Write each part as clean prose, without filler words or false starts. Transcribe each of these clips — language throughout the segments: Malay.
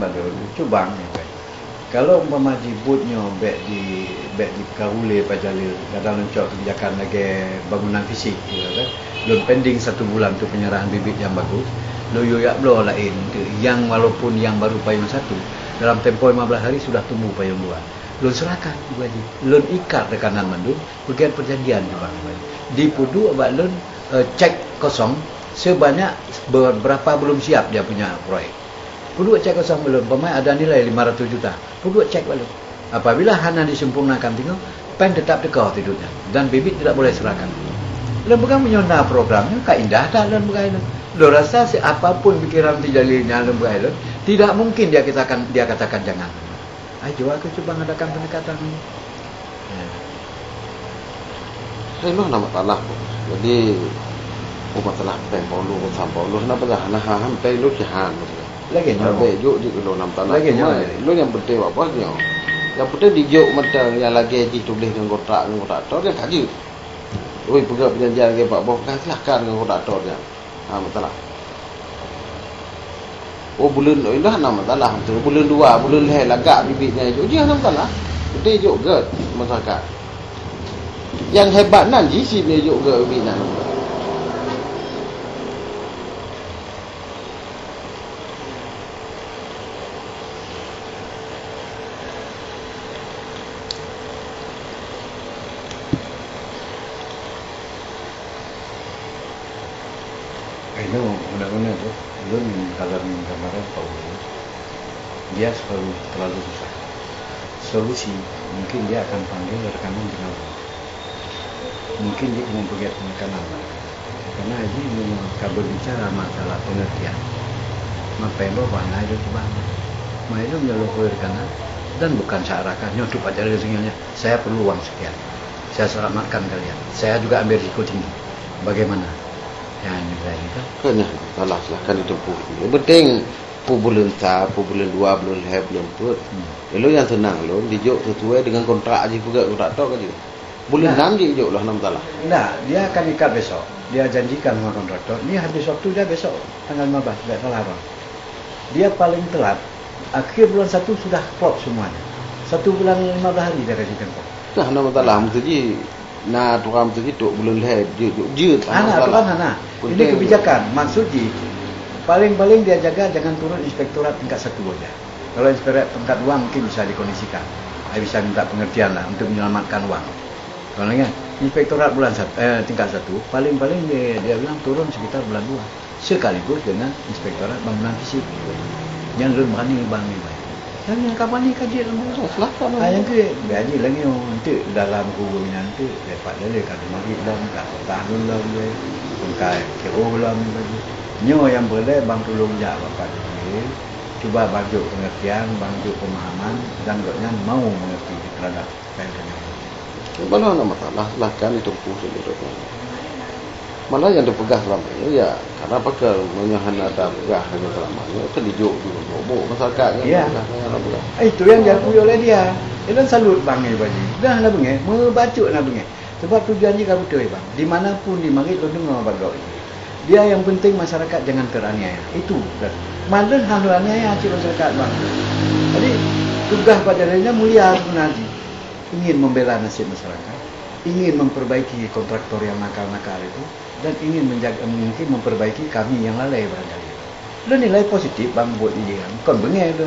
baru coba ni kan. Kalau umpama jibutnya bek di Kahule Pajalil kadang lencok kebijakan lagi bangunan fisik gitu kan. Belum pending 1 bulan tu penyerahan bibit yang bagus. Lo yoyak blow lain yang walaupun yang baru payung 1 dalam tempoh 15 hari sudah tumbuh payung 2. Lo serahkan juga ji. Lo ikat rekanan mandu bagian perjanjian juga. Di pudu abak lo cek kosong sebanyak berapa belum siap dia punya proyek. Pudu cek kosong belum, pemain ada nilai 500 juta. Pudu cek belum. Apabila hana disempurnakan tinggal, pen tetap dekau tidurnya dan bibit tidak boleh serahkan. Lembaga menyona programnya kak indah dah lembaga itu. Lo rasa siapapun pikiran tijalilnya lembaga itu, tidak mungkin dia katakan jangan. Ayo aku coba mengadakan pendekatan ini. Itu nama tanah. Jadi masalah pen polu sampai lu kenapa dah nah pen lu jahan. Lagi nyoba juk di lu nama tanah. Lagi nyoba. Lu yang penting apa dia? Yang penting di juk macam yang lagi ditulis dengan kotak tu dia kaji. Oi pegang perjanjian ke Pak Boh kan silakan dengan kotak dia. Masalah. Oh bulan dah nama masalah. Bulan 2 bulan lagak bibitnya juk dia nama masalah. Betul juga masyarakat. Yang hebat nanti sini juga bibitnya. Itu benar-benar tu. Belum kalau kemarin Paulus dia terlalu susah. Solusi mungkin dia akan panggil rekanan dengan mungkin dia mau pergi penekanan karena ini kabel bicara masalah pengertian. Apa yang bawa mana itu coba. Mai itu menyalurkan rekanan dan bukan seakan nyotup aja dari singelnya. Saya perlu uang sekian. Saya selamatkan kalian. Saya juga ambil risiko tinggi. Bagaimana? Yang ini kan? Kena salah silahkan ditempuh. Yang penting bulan 1, bulan 2, bulan 3, bulan 4. Lalu yang tenang lo dijuk sesuai dengan kontrak aja juga kontrak tok aja. Bulan 6 je dijuk lah 6 salah. Nah, dia akan ikat besok. Dia janjikan sama kontraktor. Ini habis waktu dia besok tanggal 15, tidak salah bang. Dia paling telat akhir bulan 1 sudah klop semuanya. 1 bulan 15 hari dia kasih tempoh. Nah, nama salah mesti nah tukang mesti tu bulan 5 je. Anak tu kan anak. Ini kebijakan. Maksudnya paling-paling dia jaga jangan turun inspektorat tingkat 1 aja. Kalau inspektorat tingkat 2 mungkin bisa dikondisikan. Bisa minta pengertian lah untuk menyelamatkan uang. Kalau inspektorat tingkat 1 paling-paling dia bilang turun sekitar bulan 2 sekaligus dengan inspektorat bangunan fisik. Yang belum berani bang ni. Yang kapan ni kaji lembu silakan. Yang ke gaji lagi untuk dalam kubur nanti dapat lele kan mari dalam kat tahun dalam dia bangkai kiro dalam bagi. Nyo yang boleh bang tolong jak bapak ni. Cuba bantu pengertian, bantu pemahaman dan doknya mau mengerti terhadap pengertian. Malah ada masalah, silahkan ditempuh seluruhnya. Malah yang dipegang selama ini ya karena pakai menyahan ada pegah dengan selama ini itu dijuk dulu masyarakat ya. Itu yang diakui oleh dia. Dia salut bang ni bagi. Dah lah bang membaca nak bang. Sebab tujuannya kan betul bang. Dimanapun di mari lo dengar bagai. Dia yang penting masyarakat jangan teraniaya. Itu malah hal aniaya cik masyarakat bang. Jadi tugas pada dirinya mulia sebenarnya. Ingin membela nasib masyarakat, ingin memperbaiki kontraktor yang nakal-nakal itu, dan ingin menjaga mungkin memperbaiki kami yang lalai barangkali. Lo nilai positif bang buat dia. Kon bengeh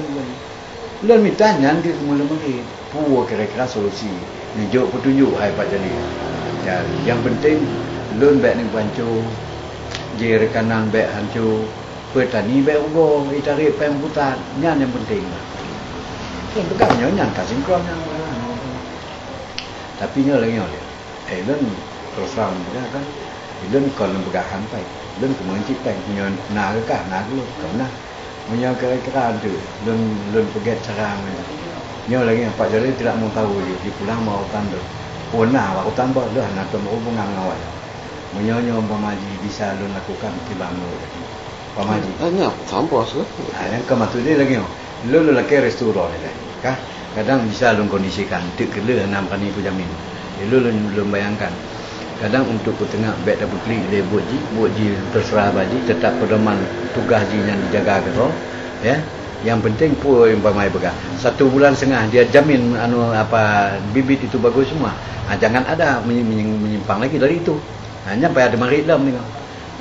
lo minta nyan ke mula-mula. Puwa kira-kira solusi. Nijuk petunjuk hai Pak Jali. Ya, yang penting lo baik ni bancu, je rekanan baik hancur, petani baik ugo, itarik peng hutan, nyan yang penting. Kan bekaknya nyan kasih sinkron yang tapi nyo lagi oleh. Elon terus terang dia kan. Elon kalau begahan pai. Elon kemudian cipta punya nak ke nak dulu. Karena punya kira-kira tu. Elon pergi cara nyo lagi Pak Jali tidak mau tahu dia. Dia pulang mau hutan tu. Pernah hutan buat dah nak berhubungan dengan awak. Menyo pamaji bisa elon lakukan timbang lo. Pamaji. Hanya sampah sih. Yang kematu dia lagi. Elon lagi restoran ni kah? Kadang bisa lu kondisikan tik kela 6 pani penjamin. Lu bayangkan. Kadang untuk petengah beg dah klik dia buat ji terserah baji tetap pedoman tugas ji yang dijaga ke tu ya. Yang penting pun umpamai begah 1 bulan setengah dia jamin bibit itu bagus semua. Jangan ada menyimpang lagi dari itu. Hanya sampai ada marit dalam tengok.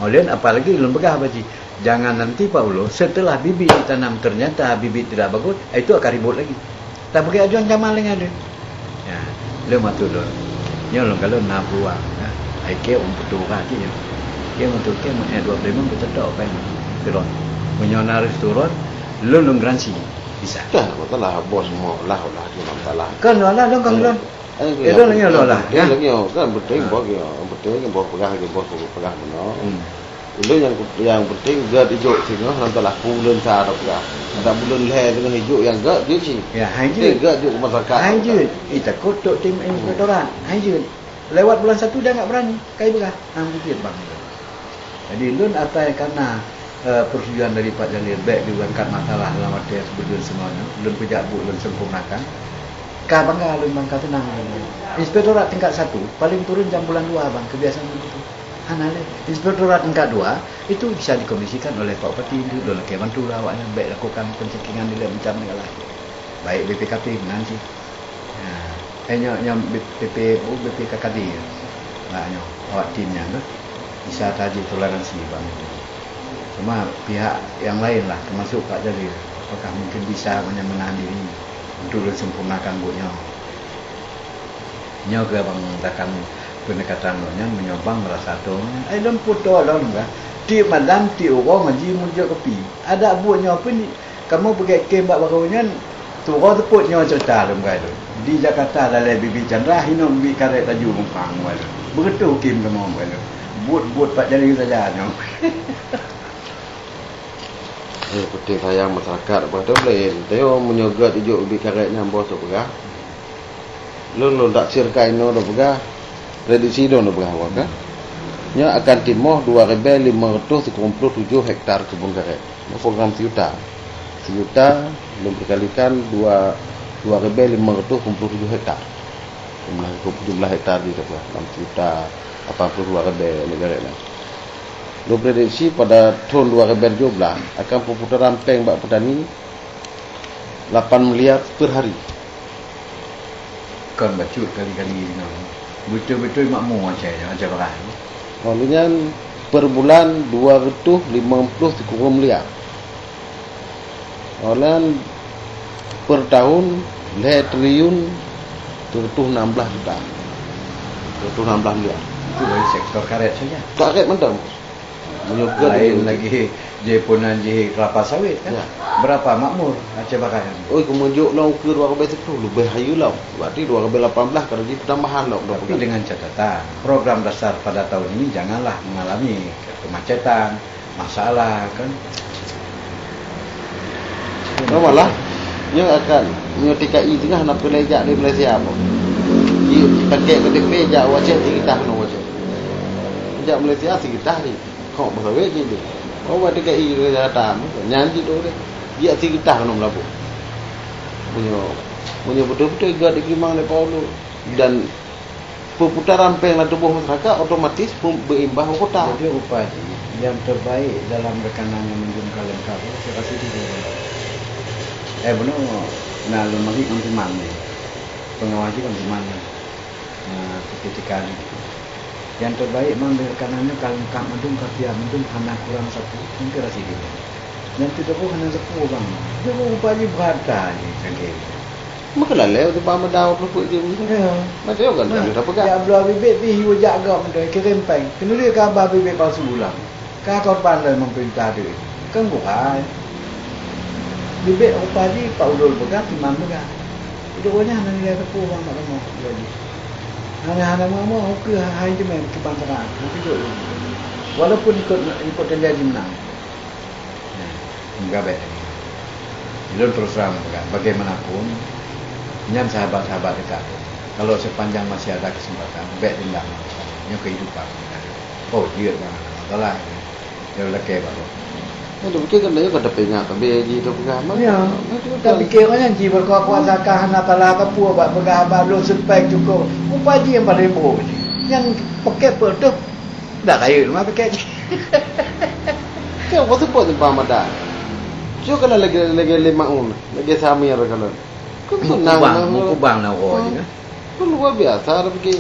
Oleh apalagi ulun begah baji. Jangan nanti Pak Ulo setelah bibit ditanam ternyata bibit tidak bagus, itu akan ribut lagi. Tak pakai ajuan camal dengan dia. Ya, lu matu dulu. Nyolong kalau nak buang, ai ke betul kaki ya. Ke betul ke mana 25 betul tak apa yang turun. Punya restoran lu garansi bisa. Dah, betul lah bos mau lah dia masalah. Kan lah dong kan dong. Itu lagi lah. Ya lagi kan betul bos ya. Betul yang bos pegang benar. Itu yang penting gad hijau sini nantilah bulan sarap ya. Ada bulan leher dengan hijau yang gad je sih. Ya, hijau. Gad je masyarakat. Hijau. Kita kotok tim inspektorat. Hijau. Lewat bulan 1 dia enggak berani. Kai begah. Dikit bang. Jadi lun atai karena persetujuan dari Pak Jalil baik diangkat masalah dalam arti sebelum semuanya. Lun pejak bu lun sempurnakan. Ka bangga lun bangka tenang. Inspektorat tingkat 1 paling turun jam bulan 2 bang. Kebiasaan begitu. Hanale inspektorat tingkat 2 itu bisa dikomisikan oleh Pak Bupati itu dalam bantu lah awaknya baik lakukan pencekingan di macam ni lah. Baik BPKP nanti. BPKKD. Maknanya awak timnya bisa taji toleransi bang. Cuma pihak yang lain lah termasuk Pak Jalil apakah mungkin bisa menahan diri untuk sempurnakan buatnya. Nyo ke bang takkan pendekatan nya menyobang merasa tong ai dalam foto dalam enggak ti madam ti orang ngaji muncul kopi ada buatnya apa ni kamu pergi kem bak barunya tu orang teput nyo cerita dalam gaya di Jakarta lalai bibi Chandra hino bibi karet taju mumpang wae begitu kem kamu wae buat Pak Jalil saja nyo. Penting sayang masyarakat betul boleh teo menyogat hijau bibi karetnya bos tu pegah lu tak sirkai no dah pegah prediksi don berapa kan? Nya akan timoh 2.537 hektar kebun karet. Program Siuta belum dikalikan 2.537 hektar. Jumlah hektar di sana 6 juta 82.000 negara lah. Lo prediksi pada tahun 2017 akan perputaran peng bak petani 8 miliar per hari. Kan bacut kali-kali ni. Betul-betul makmur macam berah. Maksudnya per bulan 250 miliar. Orang per tahun 2 triliun 216 juta. 216 miliar. Itu dari sektor karet saja. Karet mantap. Menyugut lain lagi jeponan je kelapa sawit kan. Ya. Berapa makmur Aceh Barat? Oi kemujuk lah ukur 2010 lebih hayu lah. Berarti 2018 kalau jadi tambahan lah. Tapi dengan catatan program dasar pada tahun ini janganlah mengalami kemacetan, masalah kan. Malah yang akan TKI tengah nak pelajak di Malaysia apa. Dia pakai KTP jak wajah kita no wajah. Jak Malaysia kita ni. Kau berapa je ni? Kau buat TKI ke Jakarta, nyanyi tu dia. Dia kita kena melapor. Punya betul-betul gad dikimang oleh Paulo dan perputaran peng dalam tubuh masyarakat otomatis berimbas ke kota. Jadi upaya yang terbaik dalam rekanan yang menjumpai lengkap saya kasih dia. Benar nak lemari konsumen ni. Pengawasi konsumen. Ketika ni. Yang terbaik memang rekanannya kalau kang mendung kapiah mendung hana kurang 1 mungkin rasih dia. Yang tidak pun hana 10 bang. Dia upaya berada ni sangke. Maka lalu tu pama dah pelupuk dia mungkin. Macam kan dia dapat kan. Ya belah bibit pi hiu jaga mendai kerempeng. Kena dia khabar bibit palsu ulang. Ka korban dah memerintah dia. Kan bukan. Bibit upaya Pak Udol begat imam begat. Hidupnya hana dia tepu bang tak lama lagi. Hanya mama ke hai je main kebangsaan. Hidup. Walaupun ikut terjadi menang. Enggak baik. Itu terus terang bagaimanapun nyam sahabat-sahabat dekat. Kalau sepanjang masih ada kesempatan baik tindak yang kehidupan. Oh, dia bang. Masalah. Dia lelaki baru. Itu fikir kan dia pada pengat tapi ji tu pegah. Ya. Tapi kiranya ji berkuasa hana pala kapua bak pegah balu spek cukup. Upah ji yang pada ibu. Yang pakai tu dah kaya rumah pakai ji. Kau apa tu buat tempat mata? Cuma kalau lagi 5 lagi samir kalau. Kan tenang. Mukubang na ko ya. Kan luar biasa pergi.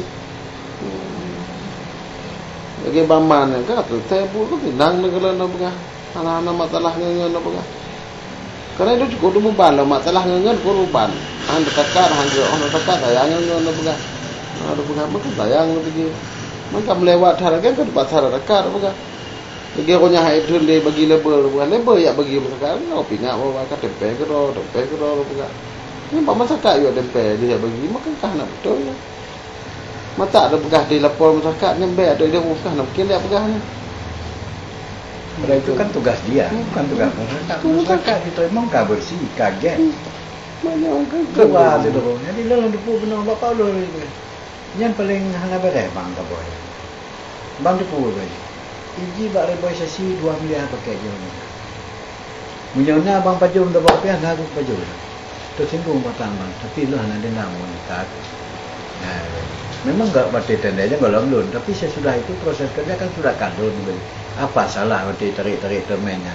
Lagi baman kan tu saya pun tenang kalau nak pegang. Anak-anak masalah ngengen nak pegang. Karena itu cukup dulu ban, masalah ngengen pun ban. Hang dekat-dekat, hang dekat sayang ngengen nak pegang. Ada pegang makan sayang pergi. Maka melewat harga kan pasar dekat pegang. Lagi aku nyahai tu dia bagi label, bukan label ya bagi masyarakat. Kau pingat bawa kat tempe ke ro pegang. Ni pak masyarakat yo tempe dia bagi makan kah nak betul ya. Mata ada pegah di lapor masyarakat nyambe ada dia bukan nak mungkin dia pegahnya. Itu kan tugas dia, bukan tugas masyarakat. Masyarakat kita memang kah bersih, kaget. Banyak orang Keluar tu dulu. Jadi lalu depu benar bapa lu. Yang paling hana beres bang ka boy. Bang depu boy. Iji bak reboisasi 2 miliar pakai je ni. Munyona bang pajum dah berapa dah aku pajum. Tu singgung batang bang, tapi lah nak dendam wanita. Memang enggak berarti tendanya kalau belum, tapi sesudah itu proses kerja kan sudah kadun. Apa salah berarti tarik-tarik termennya.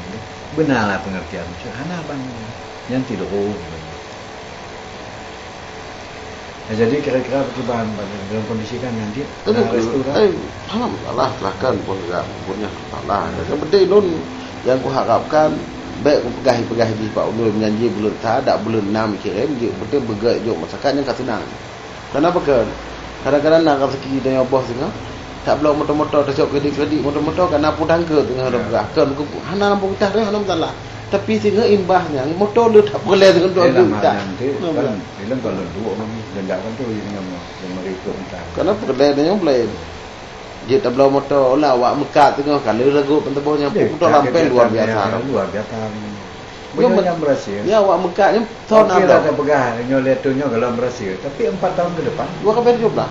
Benarlah pengertian. Hana bang yang tidak jadi kira-kira percobaan dalam kondisi kan nanti restoran. Alhamdulillah silahkan pun enggak punya salah. Yang penting nun yang ku harapkan baik pegahi di Pak Ulul menjanji bulan tak bulan 6 kirim dia betul bergerak jom masyarakat yang senang. Kenapa kan? Kadang-kadang nak rezeki dan Allah tengah tak belum motor-motor tercok kredit motor-motor kan apa tangga tengah ada berahkan hana nampak kita dah hana salah. Tapi sehingga imbahnya motor dia tak boleh dengan dua juta. Dalam kalau dua orang dendakan tu dengan mereka entah. Kenapa kedainya boleh? Dia tak belum motor lah awak mekat tengah kalau ragu pentebahnya motor lampai luar biasa. Luar biasa. Yang berhasil. Ya awak mekatnya tahun apa? Okey lah tak pegah nyolet tu kalau berhasil. Tapi 4 tahun ke depan. 2 kali jumlah.